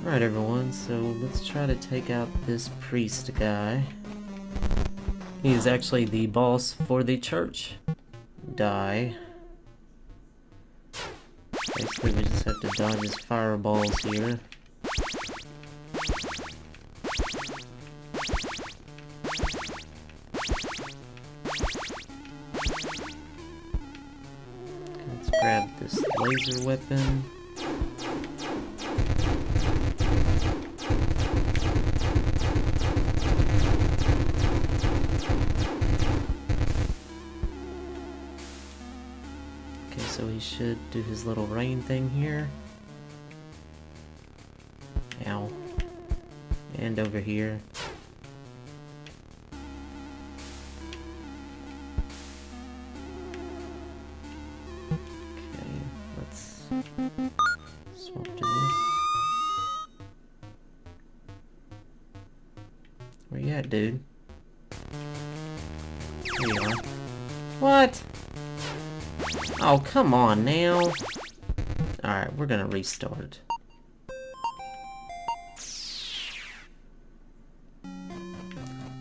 Alright everyone, so let's try to take out this priest guy. He is actually the boss for the church. Die. Basically we just have to dodge his fireballs here. Let's grab this laser weapon. So he should do his little rain thing here. Ow. And over here. Okay, let's swap to this. Where you at, dude? There you are. What? Oh, come on now. Alright, we're gonna restart.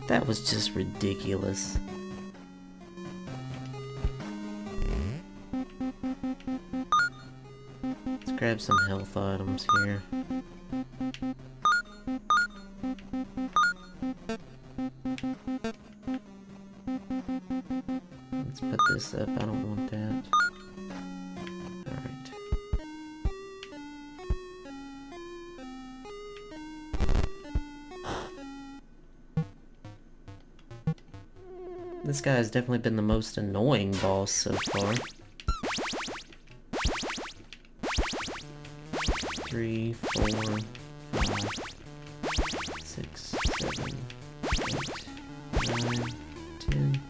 That was just ridiculous. Let's grab some health items here. Let's put this up, I don't want that. Alright. This guy has definitely been the most annoying boss so far. 3, 4, 5, 6, 7, 8, 9, 10.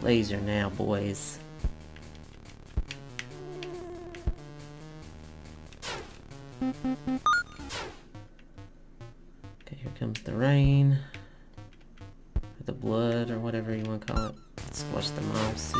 Laser now, boys. Okay, here comes the rain. Or the blood, or whatever you want to call it. Let's watch the mouse see.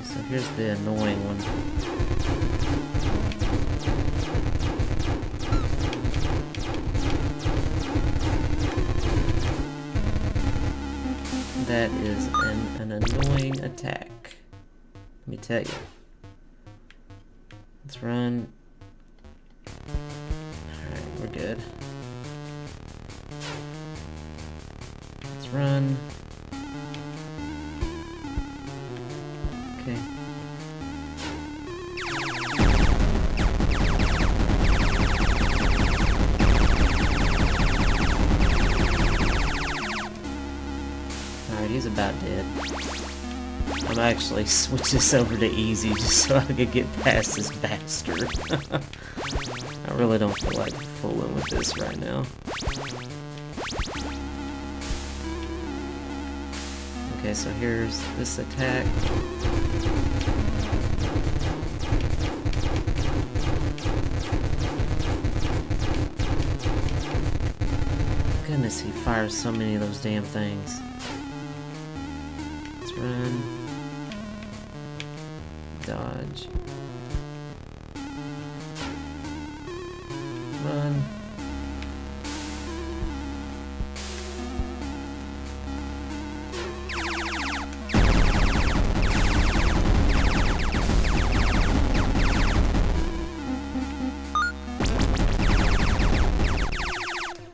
So here's the annoying one. That is an annoying attack. Let me tell you. Let's run. Alright, we're good. Let's run. Okay. Alright, he's about dead. I'm actually switch this over to easy just so I could get past this bastard. I really don't feel like fooling with this right now. Okay, so here's this attack. Goodness, he fires so many of those damn things. Let's run. Dodge. Run.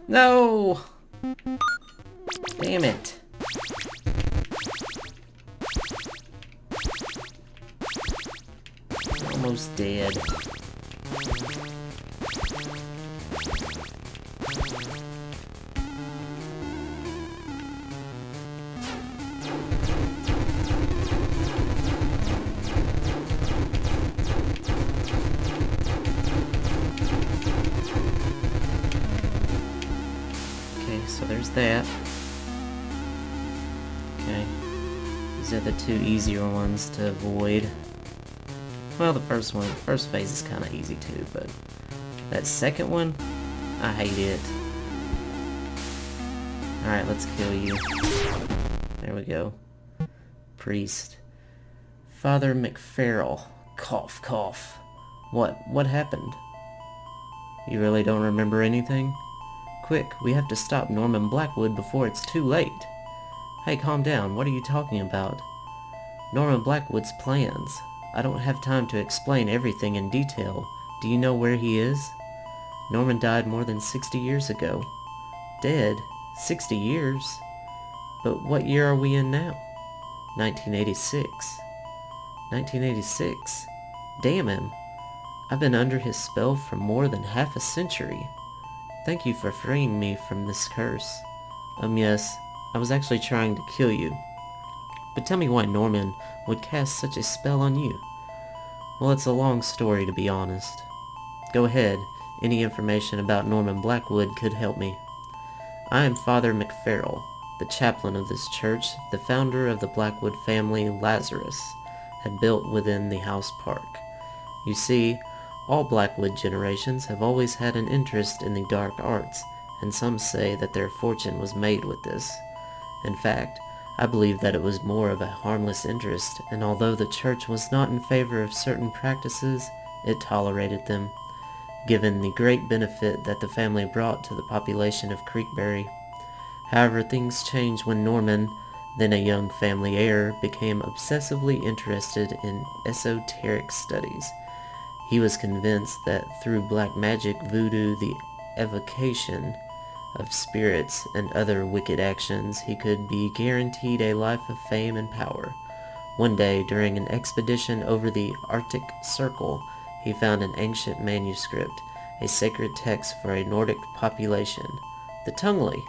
No! Damn it. Almost dead. Okay, so there's that. Okay. These are the two easier ones to avoid. Well, the first phase is kind of easy too, but that second one, I hate it. Alright, let's kill you. There we go. Priest. Father McPharrell. Cough, cough. What happened? You really don't remember anything? Quick, we have to stop Norman Blackwood before it's too late. Hey, calm down. What are you talking about? Norman Blackwood's plans. I don't have time to explain everything in detail. Do you know where he is? Norman died more than 60 years ago. Dead? 60 years? But what year are we in now? 1986. 1986? Damn him. I've been under his spell for more than half a century. Thank you for freeing me from this curse. Yes, I was actually trying to kill you. But tell me why Norman would cast such a spell on you. Well, it's a long story, to be honest. Go ahead. Any information about Norman Blackwood could help me. I am Father McPharrell, the chaplain of this church, the founder of the Blackwood family Lazarus had built within the house park. You see, all Blackwood generations have always had an interest in the dark arts, and some say that their fortune was made with this. In fact, I believe that it was more of a harmless interest, and although the church was not in favor of certain practices, it tolerated them, given the great benefit that the family brought to the population of Creekberry. However, things changed when Norman, then a young family heir, became obsessively interested in esoteric studies. He was convinced that through black magic, voodoo, the evocation of spirits, and other wicked actions, he could be guaranteed a life of fame and power. One day, during an expedition over the Arctic Circle, he found an ancient manuscript, a sacred text for a Nordic population. The Tungli!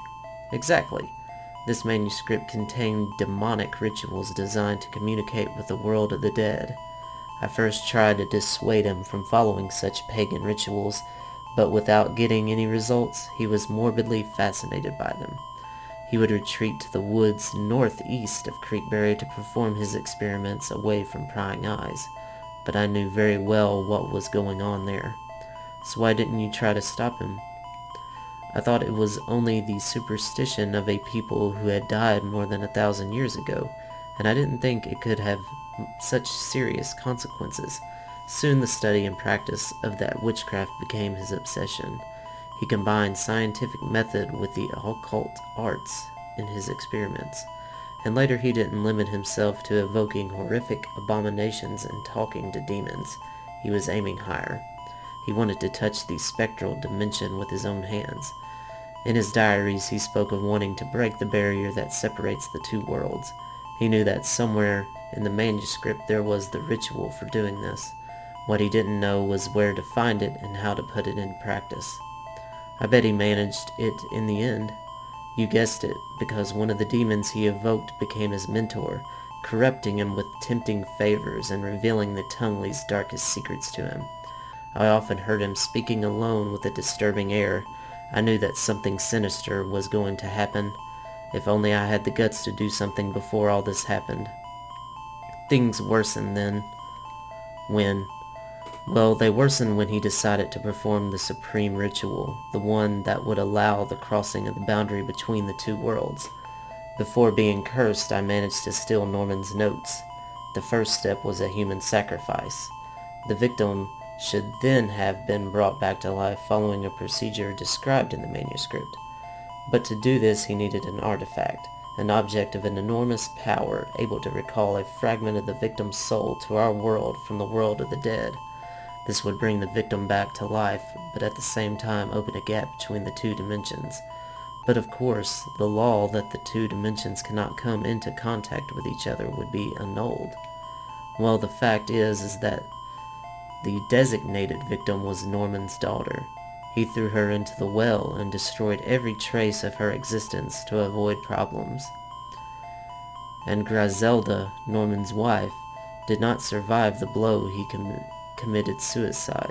Exactly. This manuscript contained demonic rituals designed to communicate with the world of the dead. I first tried to dissuade him from following such pagan rituals, but without getting any results, he was morbidly fascinated by them. He would retreat to the woods northeast of Creekberry to perform his experiments away from prying eyes, but I knew very well what was going on there. So why didn't you try to stop him? I thought it was only the superstition of a people who had died more than 1,000 years ago, and I didn't think it could have such serious consequences. Soon the study and practice of that witchcraft became his obsession. He combined scientific method with the occult arts in his experiments, and later he didn't limit himself to evoking horrific abominations and talking to demons. He was aiming higher. He wanted to touch the spectral dimension with his own hands. In his diaries, he spoke of wanting to break the barrier that separates the two worlds. He knew that somewhere in the manuscript there was the ritual for doing this. What he didn't know was where to find it and how to put it in practice. I bet he managed it in the end. You guessed it, because one of the demons he evoked became his mentor, corrupting him with tempting favors and revealing the Tungli's darkest secrets to him. I often heard him speaking alone with a disturbing air. I knew that something sinister was going to happen. If only I had the guts to do something before all this happened. Things worsened then. When? Well, they worsened when he decided to perform the supreme ritual, the one that would allow the crossing of the boundary between the two worlds. Before being cursed, I managed to steal Norman's notes. The first step was a human sacrifice. The victim should then have been brought back to life following a procedure described in the manuscript. But to do this, he needed an artifact, an object of an enormous power, able to recall a fragment of the victim's soul to our world from the world of the dead. This would bring the victim back to life, but at the same time open a gap between the two dimensions. But of course, the law that the two dimensions cannot come into contact with each other would be annulled. Well, the fact is that the designated victim was Norman's daughter. He threw her into the well and destroyed every trace of her existence to avoid problems. And Griselda, Norman's wife, did not survive the blow. He committed suicide.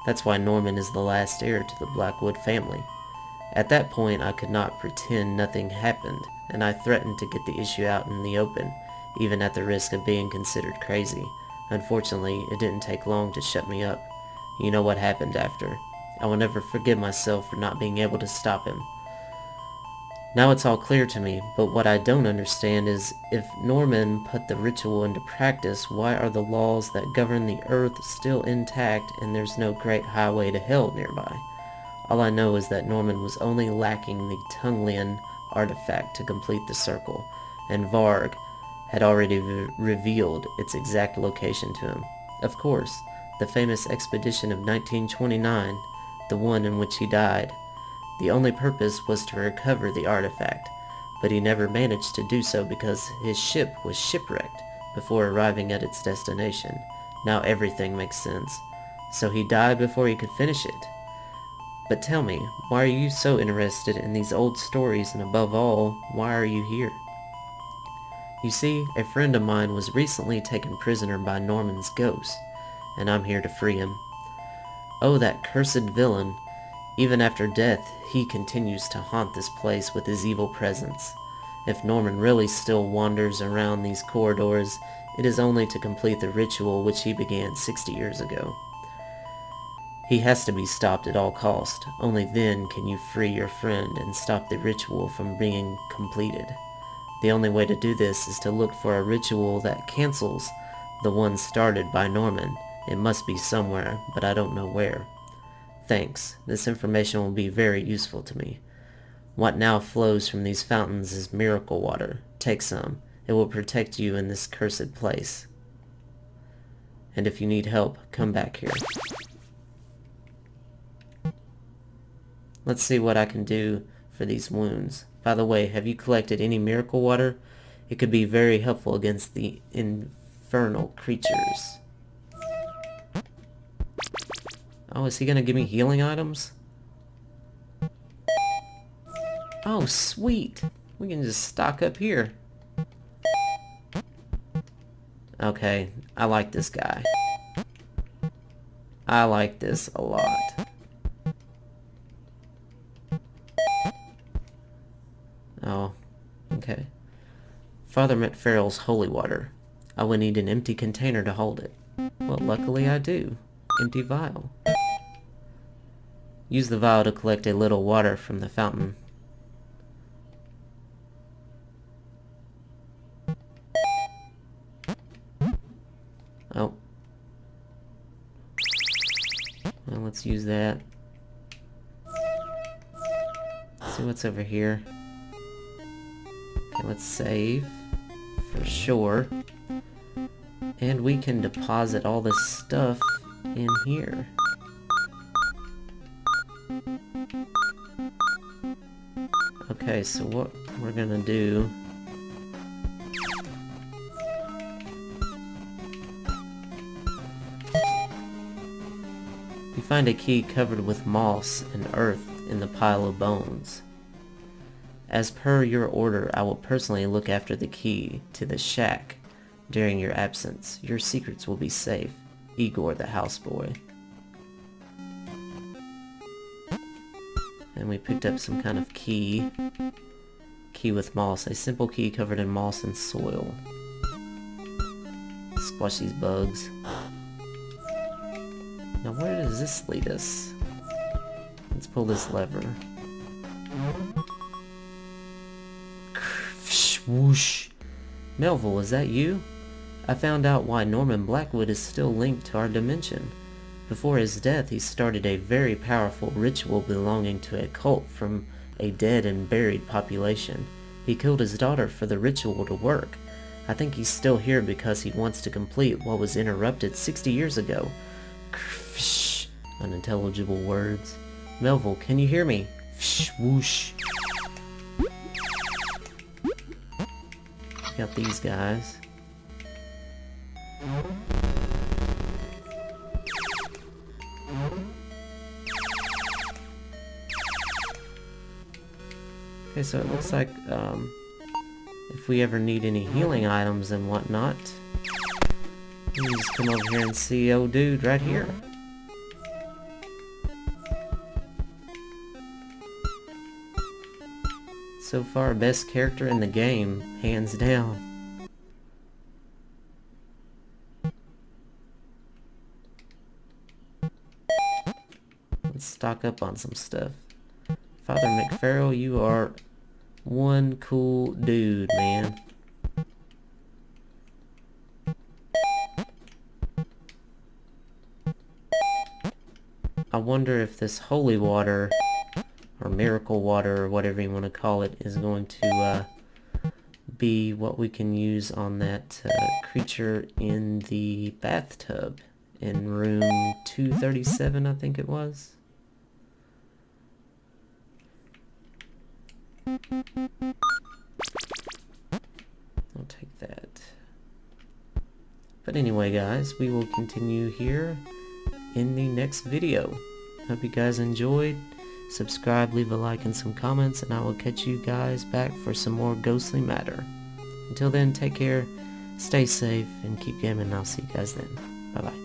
That's why Norman is the last heir to the Blackwood family. At that point, I could not pretend nothing happened, and I threatened to get the issue out in the open, even at the risk of being considered crazy. Unfortunately, it didn't take long to shut me up. You know what happened after. I will never forgive myself for not being able to stop him. Now it's all clear to me, but what I don't understand is, if Norman put the ritual into practice, why are the laws that govern the earth still intact and there's no great highway to hell nearby? All I know is that Norman was only lacking the Tunglian artifact to complete the circle, and Varg had already revealed its exact location to him. Of course, the famous expedition of 1929, the one in which he died. The only purpose was to recover the artifact, but he never managed to do so because his ship was shipwrecked before arriving at its destination. Now everything makes sense. So he died before he could finish it. But tell me, why are you so interested in these old stories, and above all, why are you here? You see, a friend of mine was recently taken prisoner by Norman's ghost, and I'm here to free him. Oh, that cursed villain. Even after death, he continues to haunt this place with his evil presence. If Norman really still wanders around these corridors, it is only to complete the ritual which he began 60 years ago. He has to be stopped at all cost. Only then can you free your friend and stop the ritual from being completed. The only way to do this is to look for a ritual that cancels the one started by Norman. It must be somewhere, but I don't know where. Thanks. This information will be very useful to me. What now flows from these fountains is miracle water. Take some. It will protect you in this cursed place. And if you need help, come back here. Let's see what I can do for these wounds. By the way, have you collected any miracle water? It could be very helpful against the infernal creatures. Oh, is he gonna give me healing items? Oh, sweet! We can just stock up here. Okay, I like this guy. I like this a lot. Oh, okay. Father McPharrell's holy water. I would need an empty container to hold it. Well, luckily I do. Empty vial. Use the vial to collect a little water from the fountain. Oh. Well, let's use that. Let's see what's over here. Okay, let's save. For sure. And we can deposit all this stuff in here. Okay, so what we're gonna do... You find a key covered with moss and earth in the pile of bones. As per your order, I will personally look after the key to the shack during your absence. Your secrets will be safe. Igor the houseboy. And we picked up some kind of key. Key with moss. A simple key covered in moss and soil. Squash these bugs. Now where does this lead us? Let's pull this lever. Whoosh. Melvil, is that you? I found out why Norman Blackwood is still linked to our dimension. Before his death, he started a very powerful ritual belonging to a cult from a dead and buried population. He killed his daughter for the ritual to work. I think he's still here because he wants to complete what was interrupted 60 years ago. Unintelligible words. Melvil, can you hear me? Whoosh. Got these guys. Okay, so it looks like if we ever need any healing items and whatnot, you just come over here and see old dude right here. So far, best character in the game, hands down. Let's stock up on some stuff. Father McPharrell, you are one cool dude, man. I wonder if this holy water, or miracle water, or whatever you want to call it, is going to be what we can use on that creature in the bathtub in room 237, I think it was. I'll take that. But anyway, guys, we will continue here in the next video. Hope you guys enjoyed. Subscribe, leave a like and some comments, and I will catch you guys back for some more Ghostly Matter. Until then, take care, stay safe, and keep gaming, and I'll see you guys then. Bye-bye.